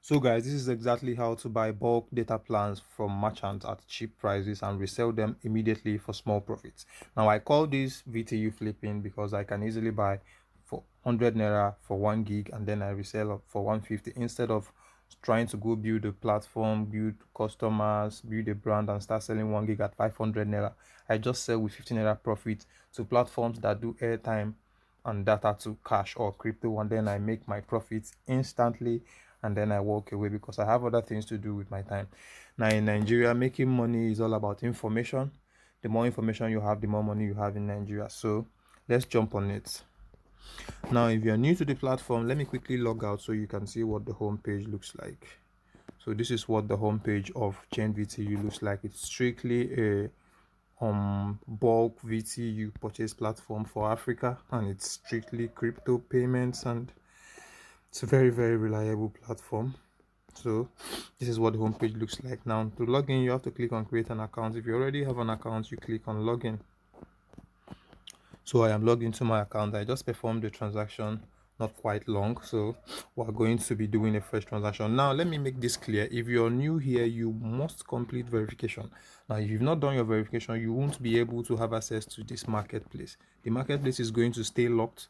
So guys, this is exactly how to buy bulk data plans from merchants at cheap prices and resell them immediately for small profits. Now I call this VTU flipping because I can easily buy for 100 naira for 1 gig and then I resell for 150 instead of trying to go build a platform, build customers, build a brand and start selling 1 gig at 500 naira. I just sell with 15 naira profit to platforms that do airtime and data to cash or crypto, and then I make my profits instantly and then I walk away because I have other things to do with my time. Now in Nigeria, making money is all about information. The more information you have, the more money you have in Nigeria. So let's jump on it. Now if you're new to the platform, let me quickly log out so you can see what the home page looks like. So this is what the home page of Chain VTU looks like. It's strictly a bulk VTU purchase platform for Africa, and it's strictly crypto payments, and it's a very reliable platform. So this is what the homepage looks like. Now to log in, you have to click on create an account. If you already have an account, you click on login. So I am logged into my account. I just performed the transaction not quite long, so we're going to be doing a fresh transaction. Now let me make this clear. If you're new here, you must complete verification. Now if you've not done your verification, you won't be able to have access to this marketplace. The marketplace is going to stay locked.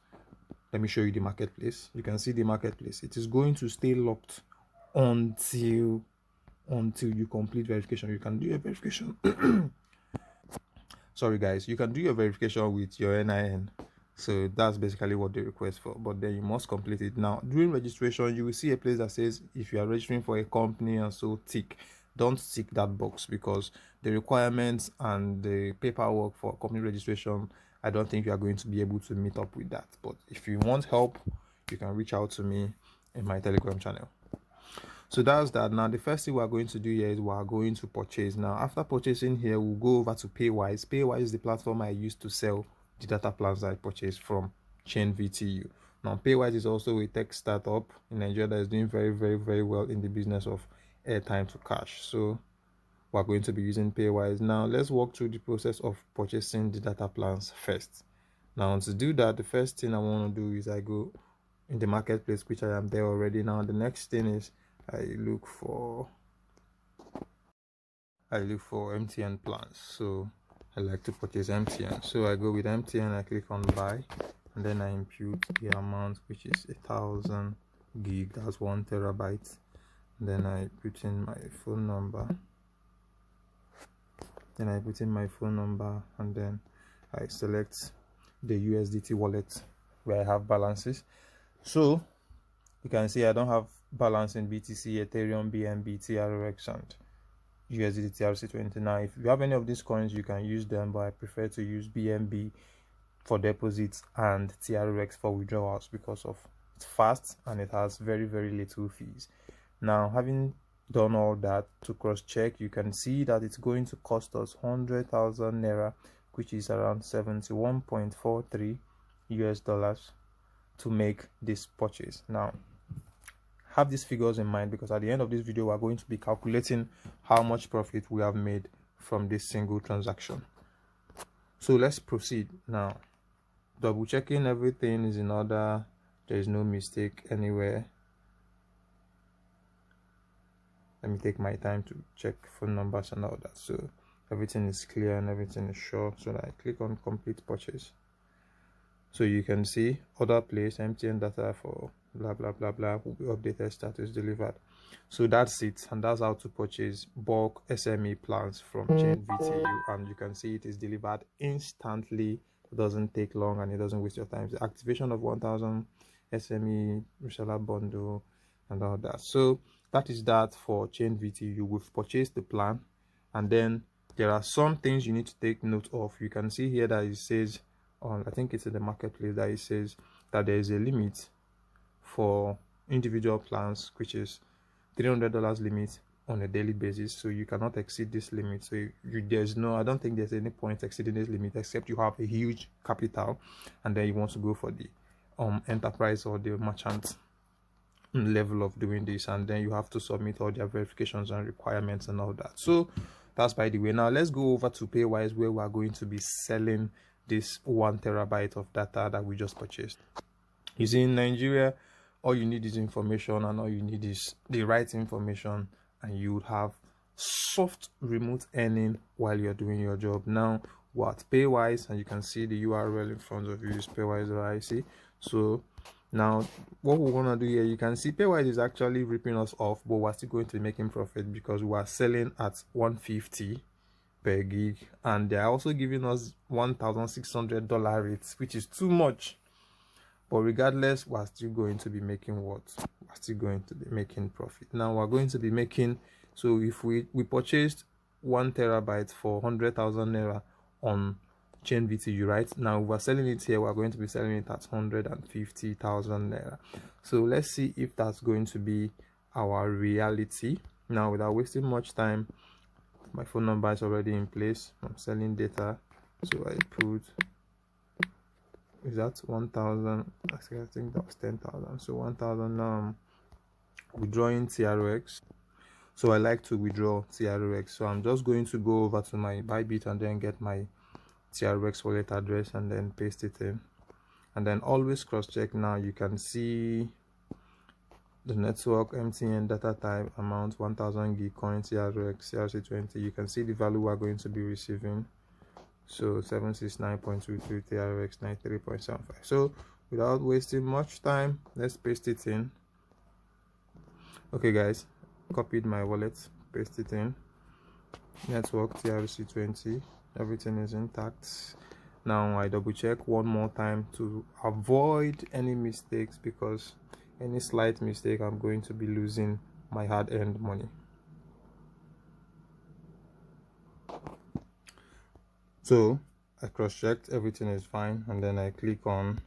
Let me show you the marketplace. You can see the marketplace. It is going to stay locked until you complete verification. You can do your verification sorry guys, you can do your verification with your NIN. So that's basically what they request for, but then you must complete it. Now during registration, you will see a place that says if you are registering for a company, and so tick. Don't tick that box because the requirements and the paperwork for company registration, I don't think you are going to be able to meet up with that. But if you want help, you can reach out to me in my Telegram channel. So that's that. Now the first thing we're going to do here is we're going to purchase. Now after purchasing here, we'll go over to Paywise. Paywise is the platform I use to sell the data plans I purchased from Chain VTU. Now Paywise is also a tech startup in Nigeria that is doing very well in the business of airtime to cash. So we're going to be using Paywise. Now let's walk through the process of purchasing the data plans first. Now to do that, the first thing I want to do is I go in the marketplace, which I am there already. Now the next thing is I look for MTN plans. So I like to purchase MTN. So I go with MTN, I click on buy, and then I impute the amount, which is 1,000 gig, that's 1 terabyte. And then I put in my phone number. And then I select the USDT wallet where I have balances. So you can see I don't have balance in BTC, Ethereum, BNB, TRX, and USDT TRC20. Now, if you have any of these coins, you can use them, but I prefer to use BNB for deposits and TRX for withdrawals because of it's fast and it has very little fees. Now, having done all that, to cross check, you can see that it's going to cost us 100,000 naira, which is around 71.43 US dollars to make this purchase. Now have these figures in mind because at the end of this video we're going to be calculating how much profit we have made from this single transaction. So let's proceed. Now double checking everything is in order, there is no mistake anywhere. Let me take my time to check phone numbers and all that, so everything is clear and everything is sure. So I click on complete purchase. So you can see order place, MTN data for blah will be updated, status delivered. So that's it, and that's how to purchase bulk SME plans from Chain VTU. And you can see it is delivered instantly. It doesn't take long and it doesn't waste your time. The activation of 1,000 SME reseller bundle and all that. So that is that for Chain VTU. We've purchased the plan, and then there are some things you need to take note of. You can see here that it says on, I think it's in the marketplace, that it says that there is a limit for individual plans, which is $300 limit on a daily basis. So you cannot exceed this limit. So I don't think there's any point exceeding this limit except you have a huge capital and then you want to go for the enterprise or the merchant level of doing this, and then you have to submit all their verifications and requirements and all that. So that's by the way. Now let's go over to Paywise, where we are going to be selling this 1 terabyte of data that we just purchased. You see, in Nigeria all you need is information, and all you need is the right information, and you would have soft remote earning while you're doing your job. Now what Paywise, and you can see the URL in front of you is paywise.ic. So now what we want to do here, you can see Paywise is actually ripping us off, but we're still going to be making profit because we are selling at 150 per gig, and they're also giving us $1,600 rates, which is too much. But regardless, we're still going to be making what? We're still going to be making profit. Now we're going to be making, so if we purchased 1 terabyte for 100,000 naira on chain VTU, right? Now we're selling it here, we're going to be selling it at 150,000 naira. So let's see if that's going to be our reality. Now, without wasting much time, my phone number is already in place. I'm selling data, so I put, is that 1,000? Actually, I think that was 10,000. So 1,000. Now I'm withdrawing TRX. So I like to withdraw TRX. So I'm just going to go over to my Bybit and then get my TRX wallet address and then paste it in. And then always cross check. Now you can see the network, MTN, data type, amount 1,000 gig coin, TRX, CRC20. You can see the value we're going to be receiving. So 769.22 TRX 93.75. So without wasting much time, let's paste it in. Okay guys, copied my wallet, paste it in. Network TRC20, everything is intact. Now I double check one more time to avoid any mistakes, because any slight mistake, I'm going to be losing my hard-earned money. So I cross-checked, everything is fine, and then I click on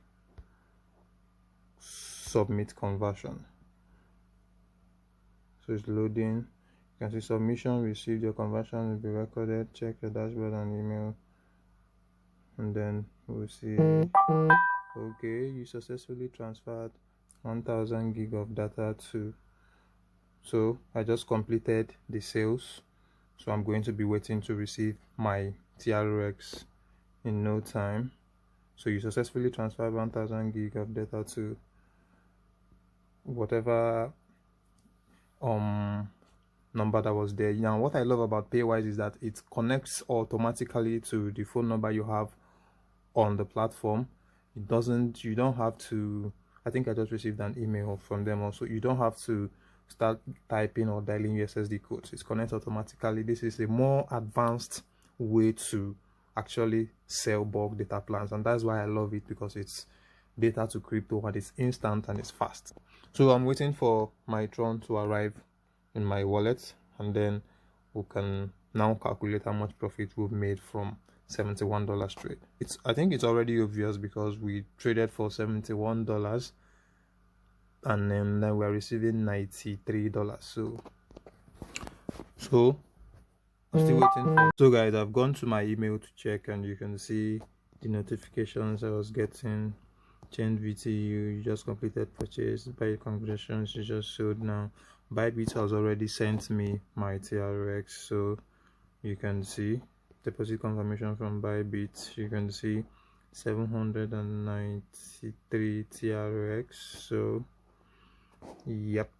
submit conversion. So it's loading. You can see submission received, your conversion will be recorded. Check your dashboard and email, and then we'll see. Okay, you successfully transferred 1,000 gig of data to. So I just completed the sales, so I'm going to be waiting to receive my TRX in no time. So you successfully transferred 1,000 gig of data to whatever number that was there. Now what I love about Paywise is that it connects automatically to the phone number you have on the platform. It doesn't, you don't have to, I think I just received an email from them also, you don't have to start typing or dialing USSD codes. It's connected automatically. This is a more advanced way to actually sell bulk data plans, and that's why I love it, because it's data to crypto and it's instant and it's fast. So I'm waiting for my Tron to arrive in my wallet, and then we can now calculate how much profit we've made from $71 trade. I think it's already obvious because we traded for $71 and then we're receiving $93. So I'm still waiting for. So guys, I've gone to my email to check, and you can see the notifications I was getting. Change VTU, you just completed purchase. Buy, congratulations, you just sold. Now Bybit has already sent me my TRX, so you can see deposit confirmation from Bybit. You can see 793 TRX. So yep,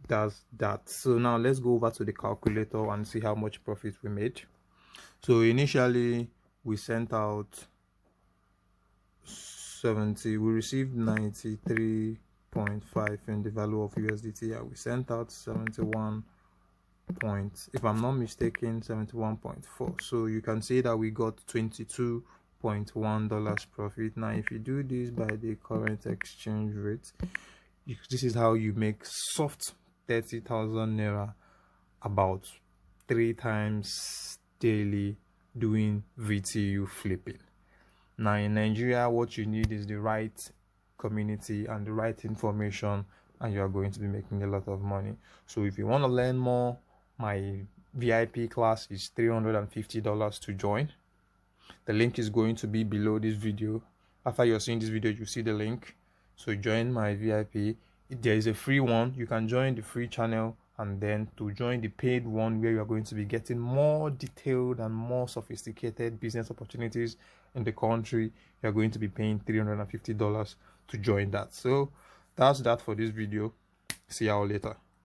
that's that. So now let's go over to the calculator and see how much profit we made. So initially we sent out 70, we received 93.5 in the value of USDT. We sent out 71 point, if I'm not mistaken, 71.4. So you can see that we got $22.1 profit. Now if you do this by the current exchange rate, this is how you make soft 30,000 naira about 3 times daily doing VTU flipping. Now in Nigeria, what you need is the right community and the right information, and you are going to be making a lot of money. So if you want to learn more, my VIP class is $350 to join. The link is going to be below this video. After you're seeing this video, you see the link. So join my VIP. There is a free one. You can join the free channel, and then to join the paid one, where you are going to be getting more detailed and more sophisticated business opportunities in the country, you are going to be paying $350 to join that. So that's that for this video. See y'all later.